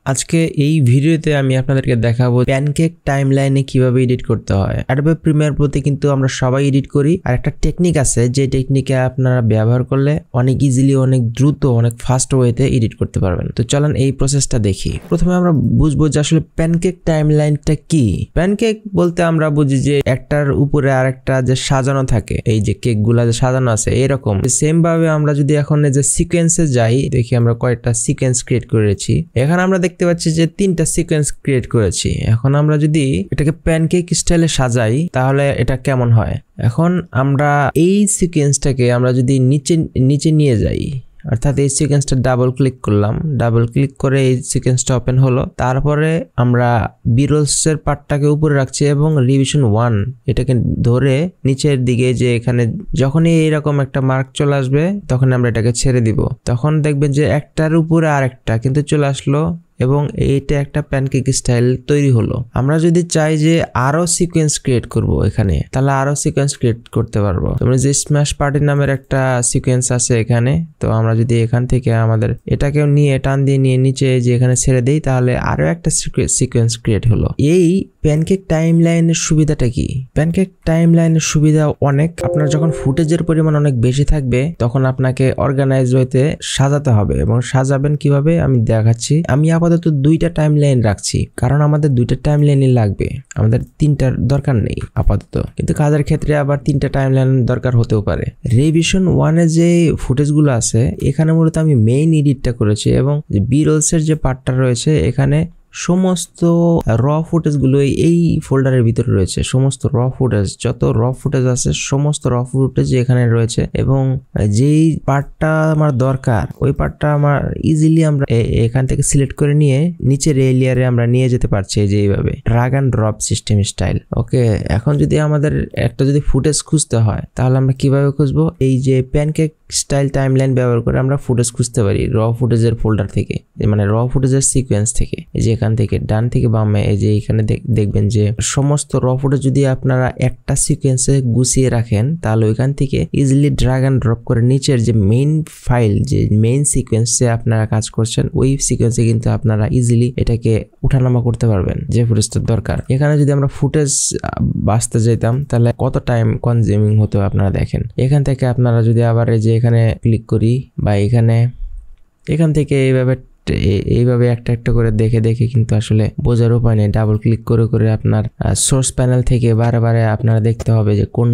আজকে এই ভিডিওতে আমি আপনাদেরকে দেখাবো প্যানকেক টাইমলাইনে কিভাবে এডিট করতে হয়। অ্যাডোবে প্রিমিয়ার প্রোতে কিন্তু আমরা সবাই এডিট করি, আর একটা টেকনিক আছে যে টেকনিকে আপনারা ব্যবহার করলে অনেক ইজিলি, অনেক দ্রুত, অনেক ফাস্ট ওয়েতে এডিট করতে পারবেন। তো চলেন এই প্রসেসটা দেখি। প্রথমে আমরা বুঝবো যে আসলে প্যানকেক টাইমলাইনটা কি। প্যানকেক বলতে আমরা বুঝি যে একটার উপরে আরেকটা যে সাজানো থাকে, এই যে কেক গুলা যে সাজানো আছে এরকম সেম ভাবে আমরা যদি এখন এই যে সিকোয়েন্সে যাই, দেখি আমরা কয়েকটা সিকোয়েন্স ক্রিয়েট করেছি। এখানে আমরা দেখতে পাচ্ছি যে 3টা সিকোয়েন্স ক্রিয়েট করেছি। এখন আমরা যদি এটাকে প্যানকেক স্টাইলে সাজাই তাহলে এটা কেমন হয়। এখন আমরা এই সিকোয়েন্সটাকে আমরা যদি নিচে নিয়ে যাই, অর্থাৎ এই সিকোয়েন্সটা ডাবল ক্লিক করলাম, ডাবল ক্লিক করে এই সিকোয়েন্সটা ওপেন হলো। তারপরে আমরা বিরোলসের পার্টটাকে উপরে রাখছি এবং রিভিশন 1 এটাকে ধরে নিচের দিকে, যে এখানে যখনই এইরকম একটা মার্ক চলে আসবে তখন আমরা এটাকে ছেড়ে দিব। তখন দেখবেন যে একটার উপরে আরেকটা কিন্তু চলে আসলো এবং এইটা একটা প্যানকেক স্টাইল তৈরি হলো। আমরা যদি চাই যে আরো সিকোয়েন্স ক্রিয়েট করব এখানে, তাহলে আরো সিকোয়েন্স ক্রিয়েট করতে পারবো। তোমরা যে স্ম্যাশ পার্টি নামের একটা সিকোয়েন্স আছে এখানে, তো আমরা যদি এখান থেকে আমাদের এটাকেও নিয়ে টান দিয়ে নিয়ে নিচে যে এখানে ছেড়ে দেই, তাহলে আরো একটা সিকোয়েন্স ক্রিয়েট হলো। এই প্যানকেক টাইমলাইনের সুবিধাটা কি? প্যানকেক টাইমলাইনের সুবিধা অনেক। আপনার যখন ফুটেজের পরিমাণ অনেক বেশি থাকবে তখন আপনাকে অর্গানাইজ হইতে সাজাতে হবে, এবং সাজাবেন কিভাবে আমি দেখাচ্ছি। আমি আপাতত 2টা টাইমলাইন রাখছি, কারণ আমাদের 2টা টাইমলাইনই লাগবে, আমাদের 3টার দরকার নেই আপাতত। কিন্তু কাজের ক্ষেত্রে আবার 3টা টাইমলাইন দরকার হতেও পারে। রিভিশন 1-এ যে ফুটেজগুলো আছে এখানে মূলত আমি মেইন এডিটটা করেছি, এবং বিরোলসের যে পার্টটা রয়েছে এখানে সমস্ত র ফুটেজগুলো এই ফোল্ডারের ভিতরে রয়েছে। সমস্ত র ফুটেজ, যত র ফুটেজ আছে সমস্ত র ফুটেজ এখানে রয়েছে, এবং যেই পার্টটা আমার দরকার ওই পার্টটা আমার ইজিলি আমরা এখান থেকে সিলেক্ট করে নিয়ে নিচের এই লেয়ারে আমরা নিয়ে যেতে পারছি, যে এইভাবে drag and drop system style. Okay, এখন যদি আমাদের একটা যদি ফুটেজ খুঁজতে হয় তাহলে আমরা কিভাবে খুঁজবো? এই যে প্যানকেক স্টাইল টাইমলাইন ব্যবহার করে আমরা ফুটেজ খুঁজতে পারি র ফুটেজের ফোল্ডার থেকে, মানে র ফুটেজের সিকোয়েন্স থেকে। এই যে এখান থেকে ডান থেকে বামে এই যে এখানে দেখবেন যে সমস্ত র ফুটেজ যদি আপনারা একটা সিকোয়েন্সে গুছিয়ে রাখেন তাহলে ওইখান থেকে ইজিলি ড্র্যাগ অ্যান্ড ড্রপ করে নিচের যে মেইন ফাইল, যে মেইন সিকোয়েন্সে আপনারা কাজ করছেন ওই সিকোয়েন্সে কিন্তু আপনারা ইজিলি এটাকে উঠানামা করতে পারবেন যে ফুটেজটার দরকার। এখানে যদি আমরা ফুটেজ বাঁচতে যেতাম তাহলে কত টাইম কনজিউমিং হতো আপনারা দেখেন। এখান থেকে আপনারা যদি আবার এই যে এখানে ক্লিক করি বা এখান থেকে এইভাবে একটা একটা করে দেখে কিন্তু আসলে বোঝার উপায় নেই। ডাবল ক্লিক করে আপনার সোর্স প্যানেল থেকে বারে আপনারা দেখতে হবে যে কোন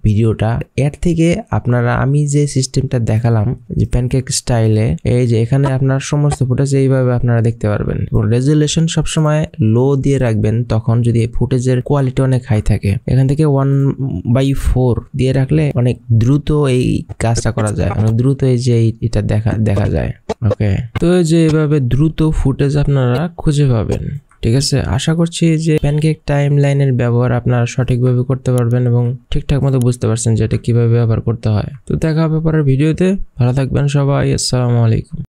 ভিডিওটা। এর থেকে আপনারা আমি যে সিস্টেমটা দেখালাম যে প্যানকেক স্টাইলে, এই যে এখানে আপনার সমস্ত ফুটেজ এইভাবে আপনারা দেখতে পারবেন, এবং রেজুলেশন সবসময় লো দিয়ে রাখবেন। তখন যদি ফুটেজের কোয়ালিটি অনেক হাই থাকে, এখান থেকে 1/4 দিয়ে রাখলে অনেক দ্রুত এই কাজটা করা যায়, অনেক দ্রুত এই যে এটা দেখা যায়। ওকে, তো যে এভাবে দ্রুত ফুটেজ আপনারা খুঁজে পাবেন। ঠিক আছে, আশা করছি যে প্যানকেক টাইমলাইনের ব্যবহার আপনারা সঠিকভাবে করতে পারবেন এবং ঠিকঠাক মতো বুঝতে পারছেন যে এটা কিভাবে ব্যবহার করতে হয়। তো দেখা হবে পরের ভিডিওতে। ভালো থাকবেন সবাই। আসসালামু আলাইকুম।